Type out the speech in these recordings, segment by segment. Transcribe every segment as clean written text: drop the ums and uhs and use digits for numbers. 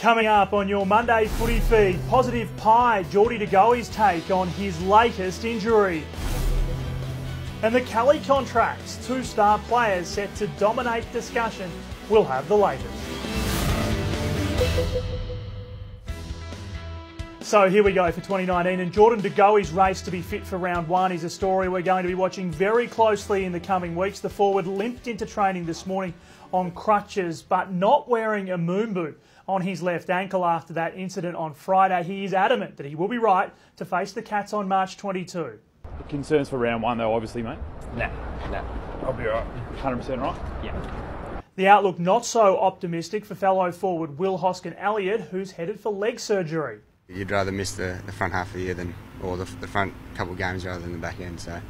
Coming up on your Monday Footy Feed, positive pie, Geordie to Goey's take on his latest injury. And the Kelly contracts, 2 star players set to dominate discussion. We'll have the latest. So here we go for 2019, and Jordan De Goey's race to be fit for round 1 is a story we're going to be watching very closely in the coming weeks. The forward limped into training this morning on crutches, but not wearing a moon boot on his left ankle after that incident on Friday. He is adamant that he will be right to face the Cats on March 22. Concerns for round 1 though, obviously, mate? Nah. I'll be alright. 100% right? Yeah. The outlook not so optimistic for fellow forward Will Hoskin-Elliott, who's headed for leg surgery. You'd rather miss the front half of the year or the front couple of games rather than the back end. So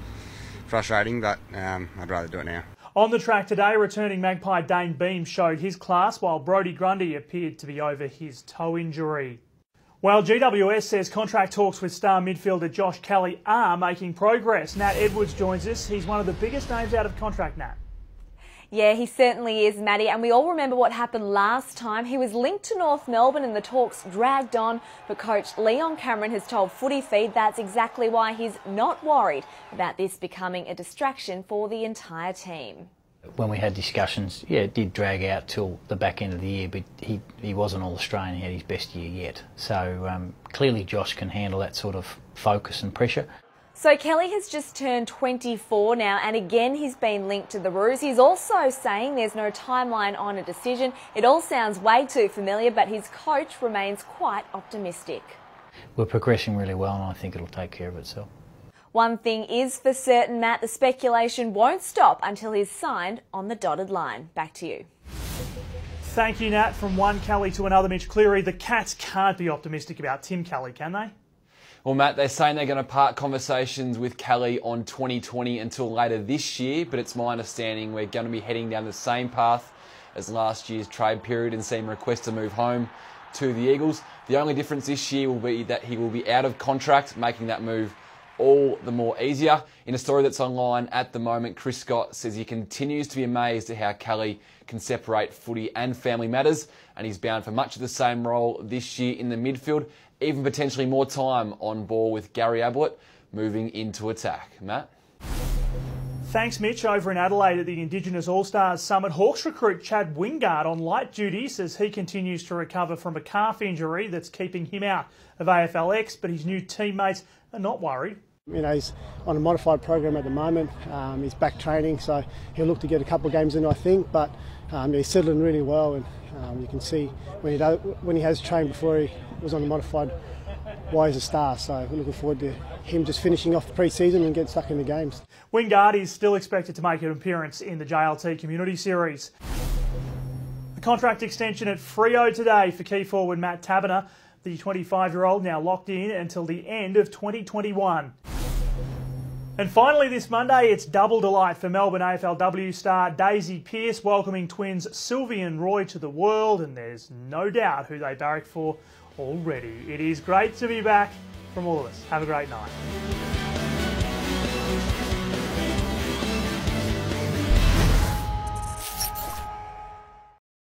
frustrating, but I'd rather do it now. On the track today, returning Magpie Dane Beam showed his class, while Brodie Grundy appeared to be over his toe injury. Well, GWS says contract talks with star midfielder Josh Kelly are making progress. Nat Edwards joins us. He's one of the biggest names out of contract, Nat. Yeah, he certainly is, Maddie, and we all remember what happened last time. He was linked to North Melbourne and the talks dragged on, but coach Leon Cameron has told Footy Feed that's exactly why he's not worried about this becoming a distraction for the entire team. When we had discussions, yeah, it did drag out till the back end of the year, but he wasn't All-Australian. He had his best year yet. So clearly Josh can handle that sort of focus and pressure. So Kelly has just turned 24 now, and again he's been linked to the Roos. He's also saying there's no timeline on a decision. It all sounds way too familiar, but his coach remains quite optimistic. We're progressing really well, and I think it'll take care of itself. One thing is for certain, Matt, the speculation won't stop until he's signed on the dotted line. Back to you. Thank you, Nat. From one Kelly to another, Mitch Cleary. The Cats can't be optimistic about Tim Kelly, can they? Well, Matt, they're saying they're going to park conversations with Kelly on 2020 until later this year, but it's my understanding we're going to be heading down the same path as last year's trade period and seeing requests to move home to the Eagles. The only difference this year will be that he will be out of contract, making that move all the more easier. In a story that's online at the moment, Chris Scott says he continues to be amazed at how Kelly can separate footy and family matters, and he's bound for much of the same role this year in the midfield, even potentially more time on ball with Gary Ablett moving into attack. Matt? Thanks, Mitch. Over in Adelaide at the Indigenous All-Stars Summit, Hawks recruit Chad Wingard on light duty says he continues to recover from a calf injury that's keeping him out of AFLX, but his new teammates are not worried. You know, he's on a modified program at the moment. He's back training, so he'll look to get a couple of games in, I think, but he's settling really well, and you can see when he has trained before he was on the modified, why he's a star. So we're looking forward to him just finishing off the pre-season and getting stuck in the games. Wingard is still expected to make an appearance in the JLT Community Series. The contract extension at Freo today for key forward Matt Tabata. The 25-year-old now locked in until the end of 2021. And finally this Monday, it's double delight for Melbourne AFLW star Daisy Pearce, welcoming twins Sylvie and Roy to the world, and there's no doubt who they barracked for already. It is great to be back. From all of us, have a great night.